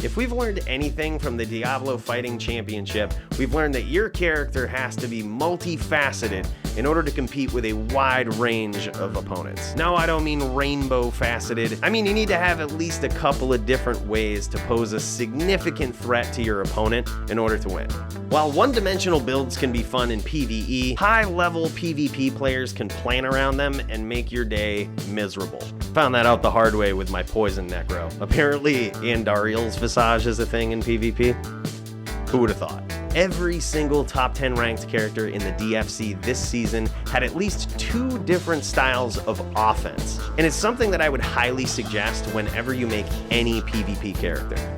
If we've learned anything from the Diablo Fighting Championship, we've learned that your character has to be multifaceted in order to compete with a wide range of opponents. No, I don't mean rainbow faceted. I mean you need to have at least a couple of different ways to pose a significant threat to your opponent in order to win. While one-dimensional builds can be fun in PvE, high-level PvP players can plan around them and make your day miserable. Found that out the hard way with my Poison Necro. Apparently, Andariel's Visage is a thing in PvP. Who would have thought? Every single top 10 ranked character in the DFC this season had at least 2 different styles of offense, and it's something that I would highly suggest whenever you make any PvP character.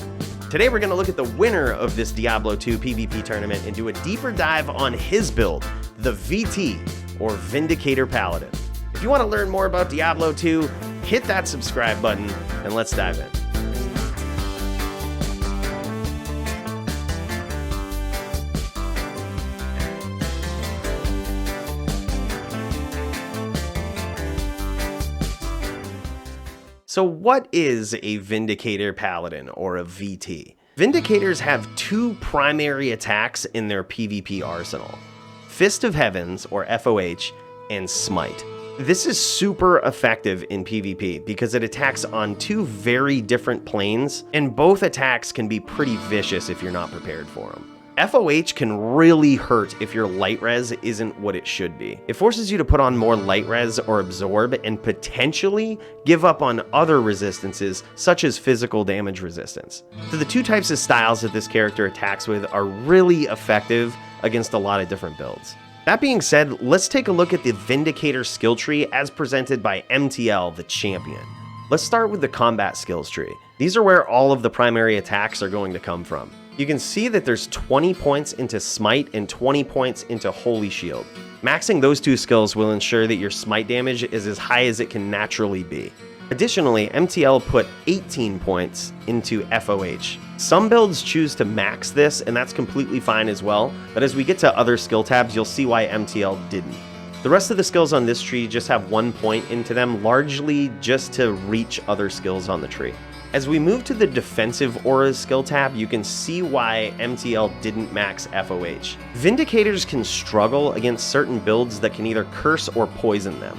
Today we're going to look at the winner of this Diablo 2 PvP tournament and do a deeper dive on his build, the VT, or Vindicator Paladin. If you want to learn more about Diablo 2, hit that subscribe button and let's dive in. So what is a Vindicator Paladin, or a VT? Vindicators have 2 primary attacks in their PvP arsenal: Fist of Heavens, or FOH, and Smite. This is super effective in PvP because it attacks on 2 very different planes, and both attacks can be pretty vicious if you're not prepared for them. FOH can really hurt if your light res isn't what it should be. It forces you to put on more light res or absorb and potentially give up on other resistances such as physical damage resistance. So the 2 types of styles that this character attacks with are really effective against a lot of different builds. That being said, let's take a look at the Vindicator skill tree as presented by MTL, the champion. Let's start with the combat skills tree. These are where all of the primary attacks are going to come from. You can see that there's 20 points into Smite and 20 points into Holy Shield. Maxing those 2 skills will ensure that your Smite damage is as high as it can naturally be. Additionally, MTL put 18 points into FOH. Some builds choose to max this, and that's completely fine as well, but as we get to other skill tabs, you'll see why MTL didn't. The rest of the skills on this tree just have 1 point into them, largely just to reach other skills on the tree. As we move to the Defensive Auras skill tab, you can see why MTL didn't max FOH. Vindicators can struggle against certain builds that can either curse or poison them.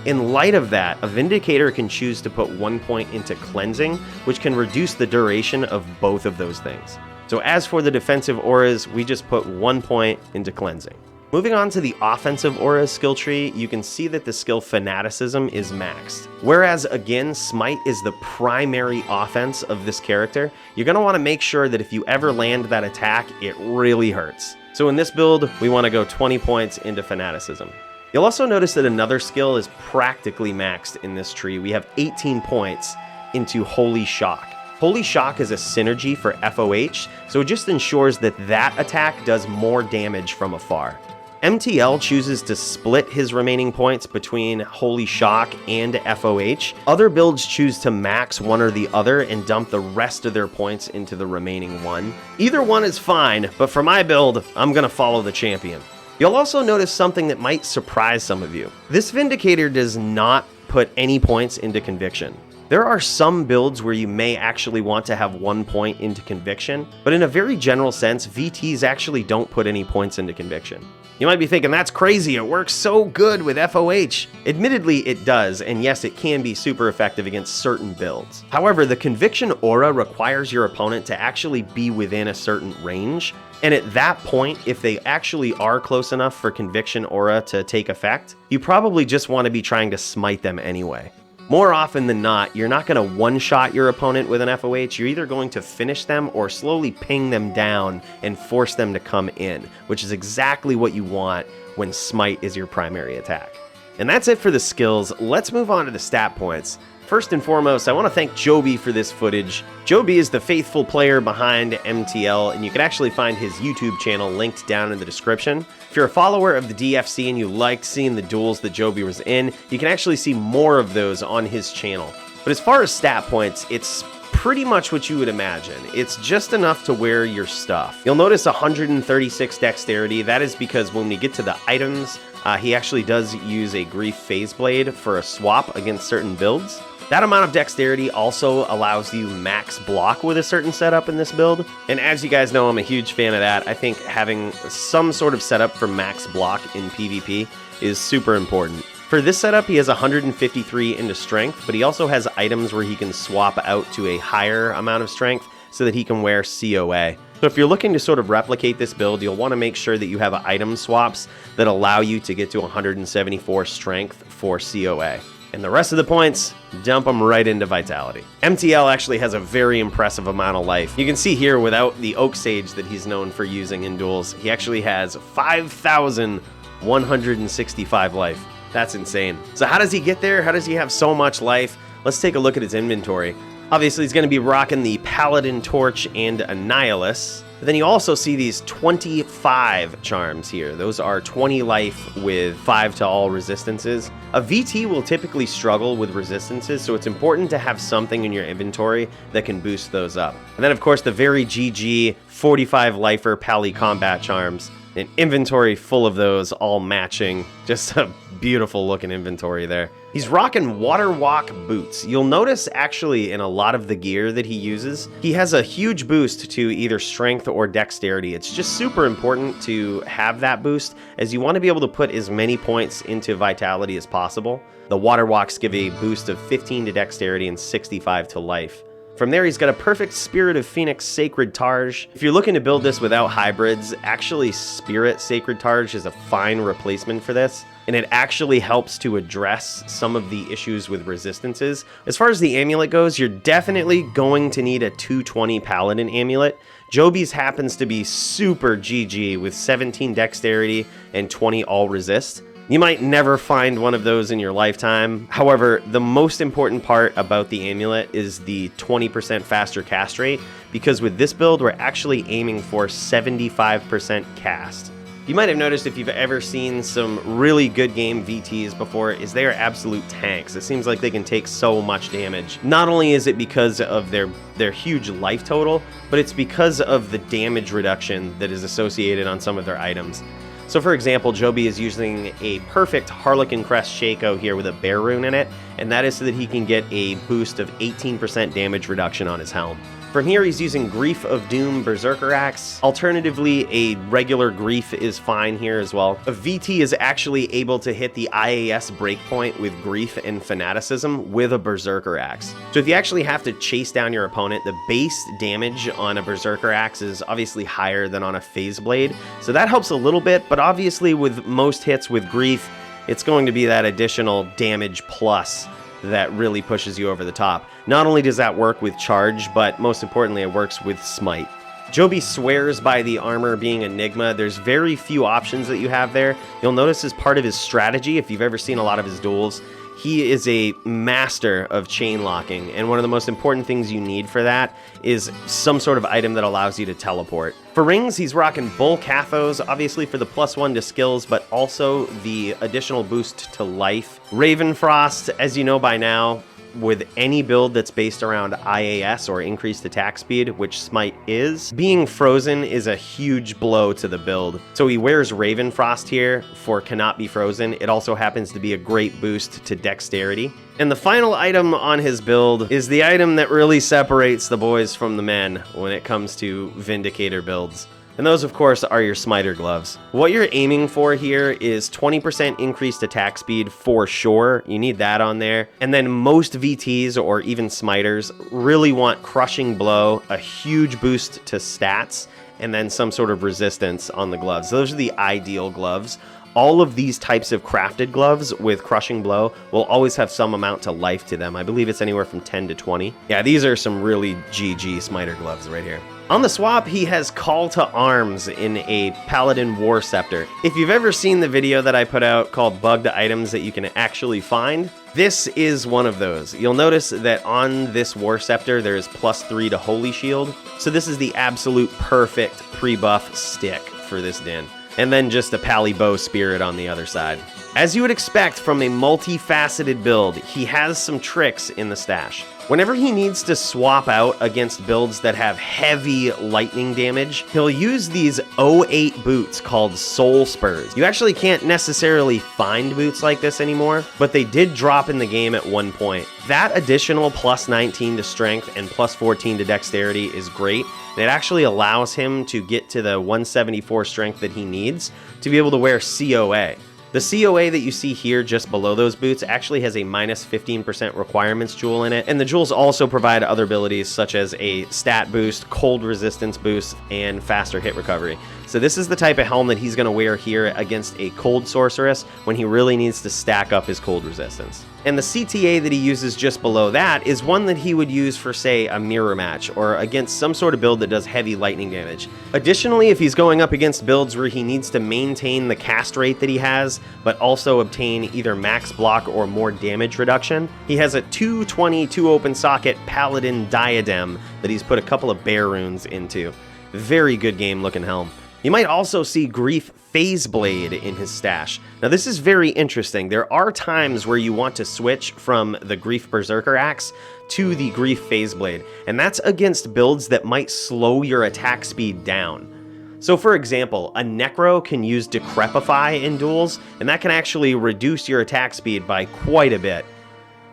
In light of that, a Vindicator can choose to put 1 point into Cleansing, which can reduce the duration of both of those things. So as for the Defensive Auras, we just put 1 point into Cleansing. Moving on to the Offensive Aura skill tree, you can see that the skill Fanaticism is maxed. Whereas again, Smite is the primary offense of this character, you're going to want to make sure that if you ever land that attack, it really hurts. So in this build, we want to go 20 points into Fanaticism. You'll also notice that another skill is practically maxed in this tree. We have 18 points into Holy Shock. Holy Shock is a synergy for FOH, so it just ensures that that attack does more damage from afar. MTL chooses to split his remaining points between Holy Shock and FOH. Other builds choose to max one or the other and dump the rest of their points into the remaining one. Either one is fine, but for my build, I'm gonna follow the champion. You'll also notice something that might surprise some of you. This Vindicator does not put any points into Conviction. There are some builds where you may actually want to have 1 point into Conviction, but in a very general sense, VTs actually don't put any points into Conviction. You might be thinking, that's crazy, it works so good with FOH. Admittedly, it does, and yes, it can be super effective against certain builds. However, the Conviction Aura requires your opponent to actually be within a certain range, and at that point, if they actually are close enough for Conviction Aura to take effect, you probably just want to be trying to smite them anyway. More often than not, you're not going to one-shot your opponent with an FOH, you're either going to finish them or slowly ping them down and force them to come in, which is exactly what you want when Smite is your primary attack. And that's it for the skills. Let's move on to the stat points. First and foremost, I want to thank Joby for this footage. Joby is the faithful player behind MTL, and you can actually find his YouTube channel linked down in the description. If you're a follower of the DFC and you liked seeing the duels that Joby was in, you can actually see more of those on his channel. But as far as stat points, it's pretty much what you would imagine. It's just enough to wear your stuff. You'll notice 136 dexterity. That is because when we get to the items, he actually does use a Grief Phase Blade for a swap against certain builds. That amount of dexterity also allows you max block with a certain setup in this build. And as you guys know, I'm a huge fan of that. I think having some sort of setup for max block in PvP is super important. For this setup, he has 153 into strength, but he also has items where he can swap out to a higher amount of strength so that he can wear COA. So if you're looking to sort of replicate this build, you'll want to make sure that you have item swaps that allow you to get to 174 strength for COA. And the rest of the points, dump them right into Vitality. MTL actually has a very impressive amount of life. You can see here without the Oak Sage that he's known for using in Duels, he actually has 5,165 life. That's insane. So how does he get there? How does he have so much life? Let's take a look at his inventory. Obviously, he's going to be rocking the Paladin Torch and Annihilus. But then you also see these 25 charms here. Those are 20 life with 5 to all resistances. A VT will typically struggle with resistances, so it's important to have something in your inventory that can boost those up. And then, of course, the very GG 45 lifer Pally combat charms. An inventory full of those, all matching. Just a beautiful looking inventory there. He's rocking water walk boots. You'll notice actually in a lot of the gear that he uses, he has a huge boost to either strength or dexterity. It's just super important to have that boost, as you want to be able to put as many points into vitality as possible. The water walks give a boost of 15 to dexterity and 65 to life. From there, he's got a perfect Spirit of Phoenix Sacred Targe. If you're looking to build this without hybrids, actually Spirit Sacred Targe is a fine replacement for this, and it actually helps to address some of the issues with resistances. As far as the amulet goes, you're definitely going to need a 220 Paladin amulet. Joby's happens to be super GG with 17 dexterity and 20 all resist. You might never find one of those in your lifetime. However, the most important part about the amulet is the 20% faster cast rate, because with this build, we're actually aiming for 75% cast. You might have noticed, if you've ever seen some really good game VTs before, is they are absolute tanks. It seems like they can take so much damage. Not only is it because of their huge life total, but it's because of the damage reduction that is associated on some of their items. So for example, Joby is using a perfect Harlequin Crest Shaco here with a bear rune in it, and that is so that he can get a boost of 18% damage reduction on his helm. From here, he's using Grief of Doom Berserker Axe. Alternatively, a regular Grief is fine here as well. A VT is actually able to hit the IAS breakpoint with Grief and Fanaticism with a Berserker Axe. So if you actually have to chase down your opponent, the base damage on a Berserker Axe is obviously higher than on a Phase Blade, so that helps a little bit, but obviously with most hits with Grief, it's going to be that additional damage plus that really pushes you over the top. Not only does that work with charge, but most importantly, it works with smite. Joby swears by the armor being Enigma. There's very few options that you have there. You'll notice as part of his strategy, if you've ever seen a lot of his duels, he is a master of chain locking, and one of the most important things you need for that is some sort of item that allows you to teleport. For rings, he's rocking Bull Cathos, obviously for the +1 to skills, but also the additional boost to life. Ravenfrost, as you know by now, with any build that's based around IAS or increased attack speed, which Smite is, being frozen is a huge blow to the build. So he wears Ravenfrost here for Cannot Be Frozen. It also happens to be a great boost to dexterity. And the final item on his build is the item that really separates the boys from the men when it comes to Vindicator builds. And those, of course, are your Smiter gloves. What you're aiming for here is 20% increased attack speed for sure. You need that on there. And then most VTs or even Smiters really want Crushing Blow, a huge boost to stats, and then some sort of resistance on the gloves. Those are the ideal gloves. All of these types of crafted gloves with Crushing Blow will always have some amount to life to them. I believe it's anywhere from 10 to 20. Yeah, these are some really GG Smiter gloves right here. On the swap, he has Call to Arms in a Paladin War Scepter. If you've ever seen the video that I put out called Bugged Items That You Can Actually Find, this is one of those. You'll notice that on this War Scepter, there is +3 to Holy Shield. So this is the absolute perfect pre-buff stick for this din. And then just a Pally Bow Spirit on the other side. As you would expect from a multifaceted build, he has some tricks in the stash. Whenever he needs to swap out against builds that have heavy lightning damage, he'll use these 08 boots called Soul Spurs. You actually can't necessarily find boots like this anymore, but they did drop in the game at one point. That additional plus 19 to strength and plus 14 to dexterity is great. And it actually allows him to get to the 174 strength that he needs to be able to wear COA. The COA that you see here just below those boots actually has a minus 15% requirements jewel in it, and the jewels also provide other abilities such as a stat boost, cold resistance boost, and faster hit recovery. So this is the type of helm that he's going to wear here against a cold sorceress when he really needs to stack up his cold resistance. And the CTA that he uses just below that is one that he would use for, say, a mirror match or against some sort of build that does heavy lightning damage. Additionally, if he's going up against builds where he needs to maintain the cast rate that he has, but also obtain either max block or more damage reduction, he has a 220 2-open socket Paladin Diadem that he's put a couple of bear runes into. Very good game looking helm. You might also see Grief Phase Blade in his stash. Now this is very interesting. There are times where you want to switch from the Grief Berserker Axe to the Grief Phase Blade, and that's against builds that might slow your attack speed down. So for example, a Necro can use Decrepify in duels, and that can actually reduce your attack speed by quite a bit.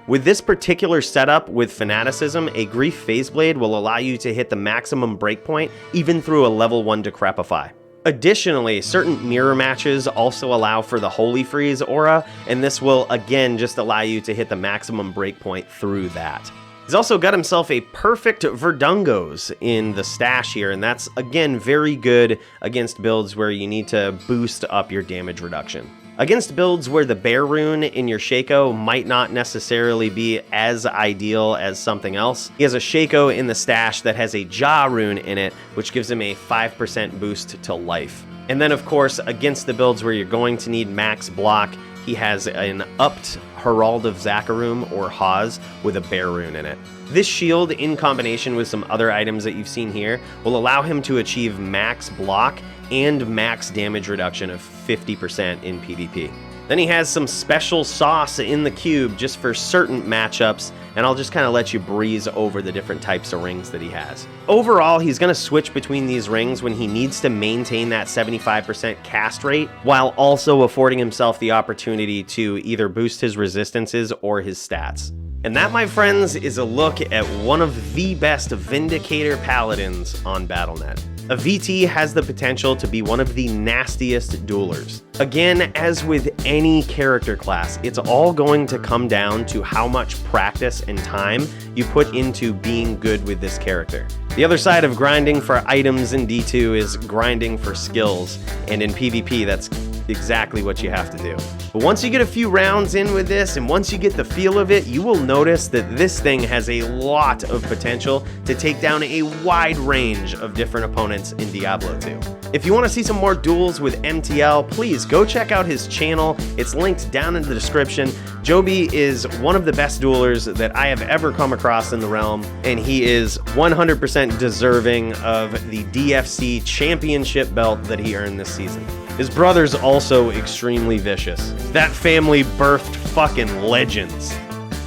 With this particular setup with Fanaticism, a Grief Phase Blade will allow you to hit the maximum breakpoint even through a level 1 Decrepify. Additionally, certain mirror matches also allow for the Holy Freeze aura, and this will again just allow you to hit the maximum breakpoint through that. He's also got himself a perfect Verdungos in the stash here, and that's again very good against builds where you need to boost up your damage reduction. Against builds where the bear rune in your Shaco might not necessarily be as ideal as something else, he has a Shaco in the stash that has a Jaw rune in it, which gives him a 5% boost to life. And then of course, against the builds where you're going to need max block, he has an upped Herald of Zakarum or Haz with a bear rune in it. This shield, in combination with some other items that you've seen here, will allow him to achieve max block and max damage reduction of 50% in PvP. Then he has some special sauce in the cube just for certain matchups, and I'll just kind of let you breeze over the different types of rings that he has. Overall, he's going to switch between these rings when he needs to maintain that 75% cast rate, while also affording himself the opportunity to either boost his resistances or his stats. And that, my friends, is a look at one of the best Vindicator Paladins on Battle.net. A VT has the potential to be one of the nastiest duelers. Again, as with any character class, it's all going to come down to how much practice and time you put into being good with this character. The other side of grinding for items in D2 is grinding for skills, and in PvP, that's exactly what you have to do. But once you get a few rounds in with this, and once you get the feel of it, you will notice that this thing has a lot of potential to take down a wide range of different opponents in Diablo 2. If you want to see some more duels with MTL, please go check out his channel. It's linked down in the description. Joby is one of the best duelers that I have ever come across in the realm, and he is 100% deserving of the DFC championship belt that he earned this season. His brother's also extremely vicious. That family birthed fucking legends.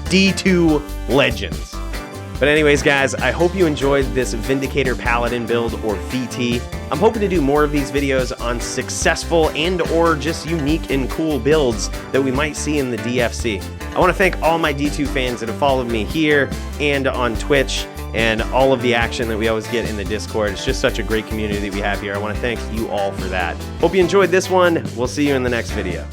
D2 legends. But anyways, guys, I hope you enjoyed this Vindicator Paladin build, or VT. I'm hoping to do more of these videos on successful and or just unique and cool builds that we might see in the DFC. I want to thank all my D2 fans that have followed me here and on Twitch, and all of the action that we always get in the Discord. It's just such a great community that we have here. I want to thank you all for that. Hope you enjoyed this one. We'll see you in the next video.